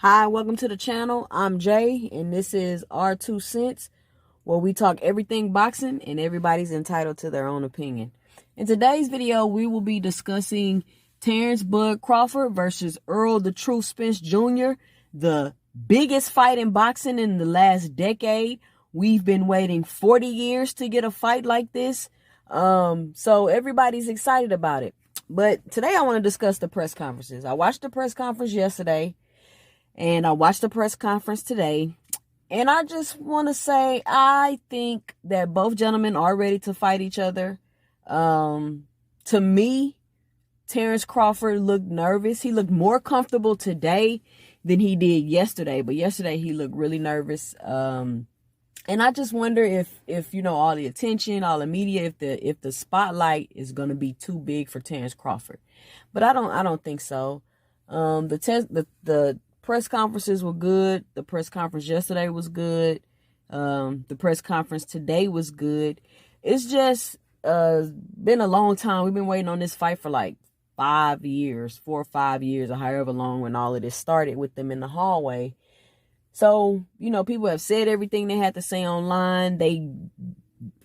Hi, welcome to the channel. I'm Jay, and this is our 2 cents, where we talk everything boxing, and everybody's entitled to their own opinion. In today's video, we will be discussing Terence Crawford versus Errol the Truth Spence Jr., the biggest fight in boxing in the last decade. We've been waiting 40 years to get a fight like this, so everybody's excited about it. But today I want to discuss the press conferences. I watched the press conference yesterday, and I watched the press conference today, and I just want to say I think that both gentlemen are ready to fight each other. To me, Terence Crawford looked nervous. He looked more comfortable today than he did yesterday, but yesterday he looked really nervous. And I just wonder if you know, all the attention, all the media, if the spotlight is going to be too big for Terence Crawford. But I don't think so. The press conferences were good. The press conference yesterday was good. The press conference today was good. It's just been a long time. We've been waiting on this fight for like 5 years, 4 or 5 years, or however long, when all of this started with them in the hallway. So, you know, people have said everything they had to say online. They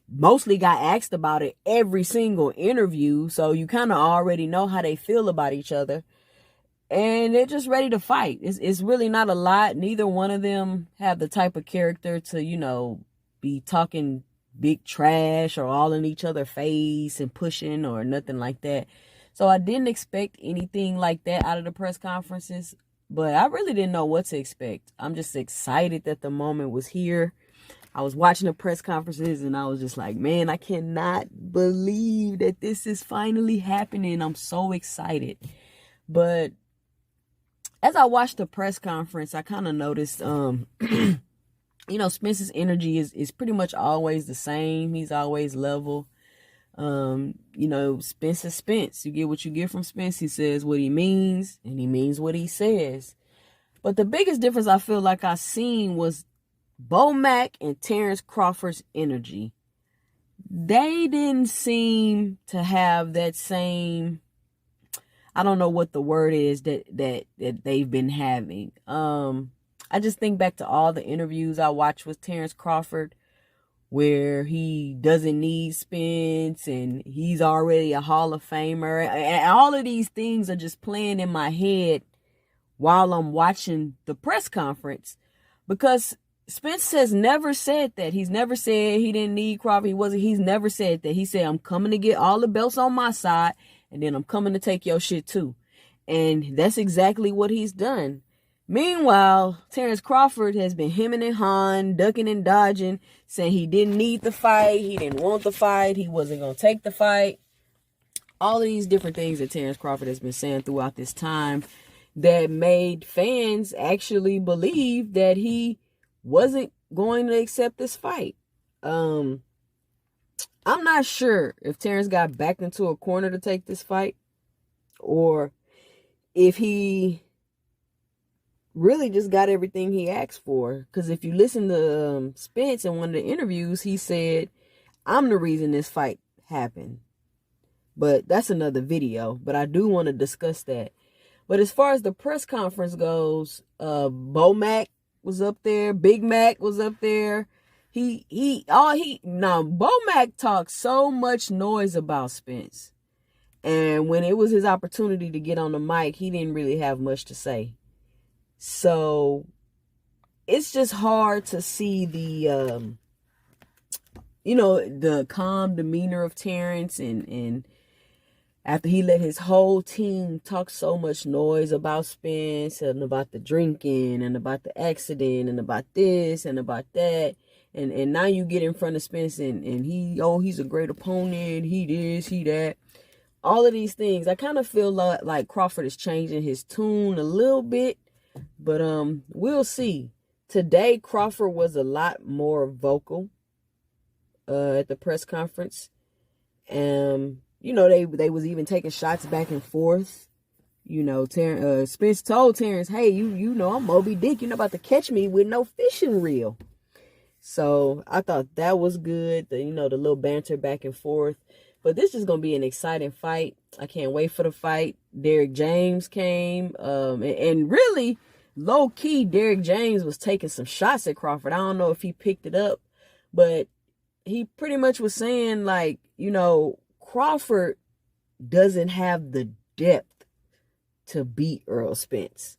mostly got asked about it every single interview. So you kind of already know how they feel about each other. And they're just ready to fight. It's really not a lot. Neither one of them have the type of character to, you know, be talking big trash or all in each other's face and pushing or nothing like that. So I didn't expect anything like that out of the press conferences, but I really didn't know what to expect. I'm just excited that the moment was here. I was watching the press conferences and I was just like, man, I cannot believe that this is finally happening. I'm so excited. But as I watched the press conference, I kind of noticed, you know, Spence's energy is pretty much always the same. He's always level. You know, Spence is Spence. You get what you get from Spence. He says what he means, and he means what he says. But the biggest difference I feel like I seen was Mac and Terence Crawford's energy. They didn't seem to have that same, I don't know what the word is that they've been having. I just think back to all the interviews I watched with Terence Crawford, where he doesn't need Spence and he's already a Hall of Famer. And all of these things are just playing in my head while I'm watching the press conference, because Spence has never said that. He's never said he didn't need Crawford. He's never said that. He said, I'm coming to get all the belts on my side, and then I'm coming to take your shit too. And that's exactly what he's done. Meanwhile, Terence Crawford has been hemming and hawing, ducking and dodging, saying he didn't need the fight, he didn't want the fight, he wasn't going to take the fight. All of these different things that Terence Crawford has been saying throughout this time that made fans actually believe that he wasn't going to accept this fight. I'm not sure if Terence got backed into a corner to take this fight, or if he really just got everything he asked for. Because if you listen to Spence in one of the interviews, he said, I'm the reason this fight happened. But that's another video. But I do want to discuss that. But as far as the press conference goes, Mac was up there. Big Mac was up there. Mac talked so much noise about Spence. And when it was his opportunity to get on the mic, he didn't really have much to say. So it's just hard to see the, you know, the calm demeanor of Terence. And after he let his whole team talk so much noise about Spence and about the drinking and about the accident and about this and about that. And now you get in front of Spence and he's a great opponent. He this, he that. All of these things. I kind of feel like Crawford is changing his tune a little bit. But we'll see. Today, Crawford was a lot more vocal at the press conference. You know, they was even taking shots back and forth. You know, Spence told Terence, hey, you know, I'm Moby Dick. You're not about to catch me with no fishing reel. So I thought that was good. The little banter back and forth. But this is going to be an exciting fight. I can't wait for the fight. Derrick James came. And really, low key, Derrick James was taking some shots at Crawford. I don't know if he picked it up, but he pretty much was saying, like, Crawford doesn't have the depth to beat Errol Spence.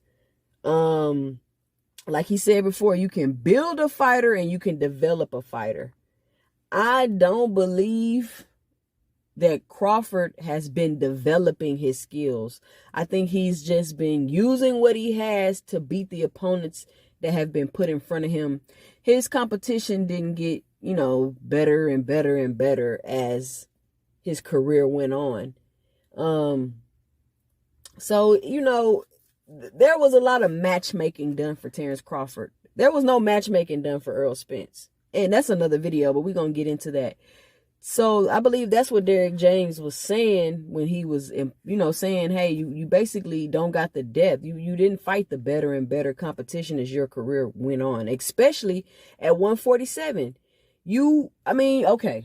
Like he said before, you can build a fighter and you can develop a fighter. I don't believe that Crawford has been developing his skills. I think he's just been using what he has to beat the opponents that have been put in front of him. His competition didn't get, better and better and better as his career went on. So, there was a lot of matchmaking done for Terence Crawford. There was no matchmaking done for Errol Spence. And that's another video, but we're going to get into that. So I believe that's what Derrick James was saying when he was, saying, hey, you basically don't got the depth. You didn't fight the better and better competition as your career went on, especially at 147. Okay,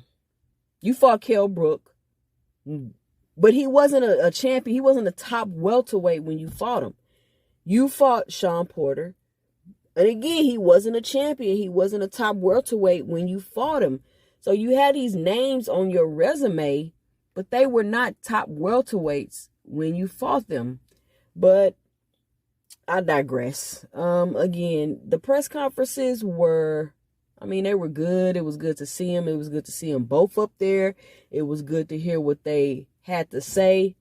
you fought Kell Brook, but he wasn't a champion. He wasn't a top welterweight when you fought him. You fought Sean Porter. And again, he wasn't a champion. He wasn't a top welterweight when you fought him. So you had these names on your resume, but they were not top welterweights when you fought them. But I digress. Again, the press conferences were, they were good. It was good to see them. It was good to see them both up there. It was good to hear what they had to say.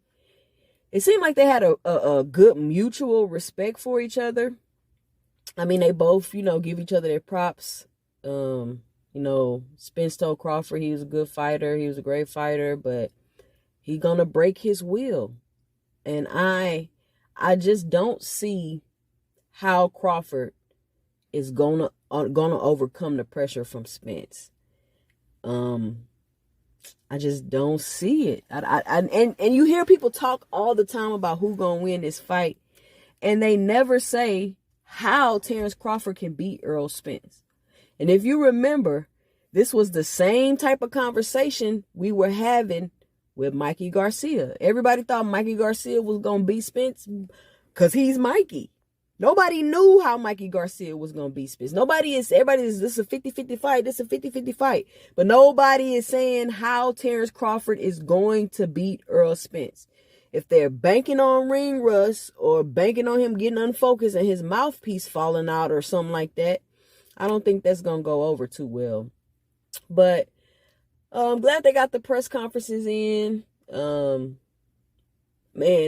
It seemed like they had a good mutual respect for each other. They both, give each other their props. Spence told Crawford he was a good fighter. He was a great fighter, but he gonna break his will. And I just don't see how Crawford is gonna overcome the pressure from Spence. I just don't see it. And you hear people talk all the time about who gonna win this fight, and they never say how Terence Crawford can beat Errol Spence. And if you remember, this was the same type of conversation we were having with Mikey Garcia. Everybody thought Mikey Garcia was going to beat Spence because he's Mikey. Nobody knew how Mikey Garcia was going to beat Spence. Everybody is, this is a 50-50 fight. This is a 50-50 fight. But nobody is saying how Terence Crawford is going to beat Errol Spence. If they're banking on ring rust or banking on him getting unfocused and his mouthpiece falling out or something like that, I don't think that's going to go over too well. But I'm glad they got the press conferences in. Man,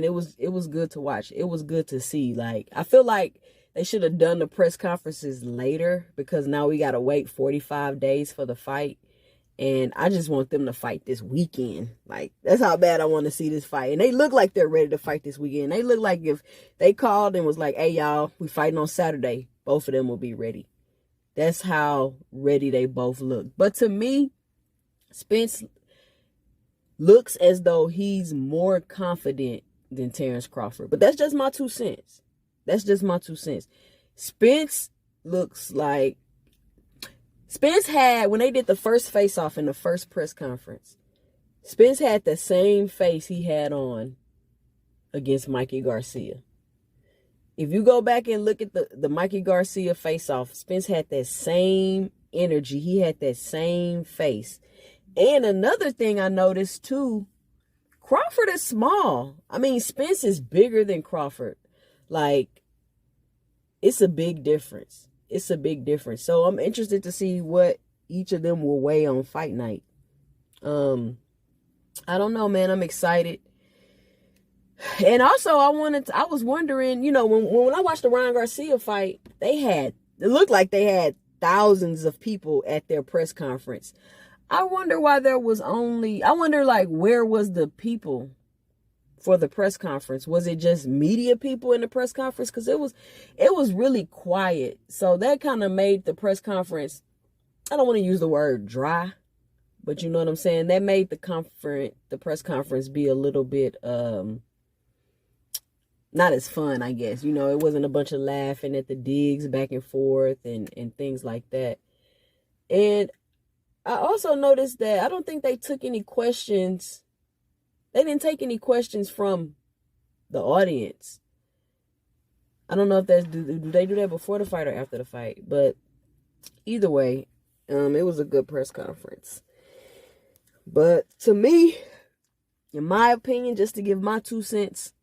it was good to watch. It was good to see. Like, I feel like they should have done the press conferences later because now we got to wait 45 days for the fight. And I just want them to fight this weekend. Like, that's how bad I want to see this fight. And they look like they're ready to fight this weekend. They look like if they called and was like, hey, y'all, we fighting on Saturday, both of them will be ready. That's how ready they both look. But to me, Spence looks as though he's more confident than Terence Crawford. But that's just my 2 cents. That's just my 2 cents. Spence looks like... Spence had, when they did the first face-off in the first press conference, Spence had the same face he had on against Mikey Garcia. If you go back and look at the Mikey Garcia face-off, Spence had that same energy. He had that same face. And another thing I noticed too, Crawford is small. Spence is bigger than Crawford. Like, it's a big difference. It's a big difference. So I'm interested to see what each of them will weigh on fight night. I don't know, man. I'm excited. And also, I was wondering, when I watched the Ryan Garcia fight, it looked like they had thousands of people at their press conference. I wonder why there was where was the people for the press conference? Was it just media people in the press conference? Because it was really quiet. So that kind of made the press conference, I don't want to use the word dry, but you know what I'm saying? That made the press conference be a little bit, not as fun, I guess. It wasn't a bunch of laughing at the digs back and forth and things like that. And I also noticed that I don't think they took any questions. They didn't take any questions from the audience. I don't know if that's, do they do that before the fight or after the fight? But either way, it was a good press conference. But to me, in my opinion, just to give my 2 cents,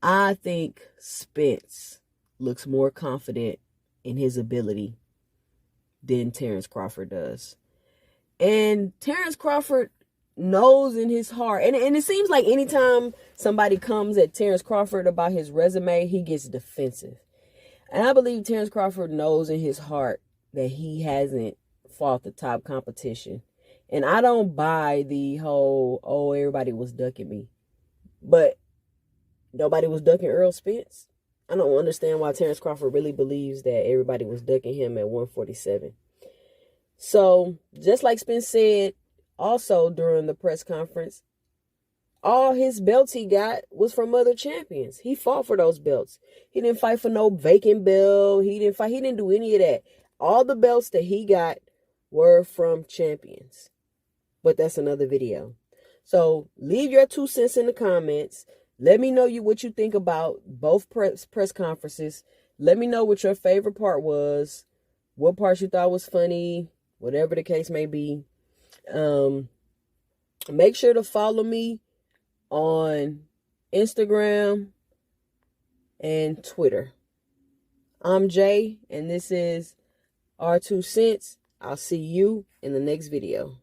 I think Spence looks more confident in his ability than Terence Crawford does. And Terence Crawford knows in his heart, and it seems like anytime somebody comes at Terence Crawford about his resume, he gets defensive. And I believe Terence Crawford knows in his heart that he hasn't fought the top competition. And I don't buy the whole, oh, everybody was ducking me. But nobody was ducking Errol Spence. I don't understand why Terence Crawford really believes that everybody was ducking him at 147. So, just like Spence said also during the press conference, all his belts he got was from other champions. He fought for those belts. He didn't fight for no vacant belt. He didn't do any of that. All the belts that he got were from champions. But that's another video. So, leave your 2 cents in the comments. Let me know what you think about both press conferences. Let me know what your favorite part was, what parts you thought was funny, whatever the case may be. Make sure to follow me on Instagram and Twitter. I'm Jay, and this is our 2 cents. I'll see you in the next video.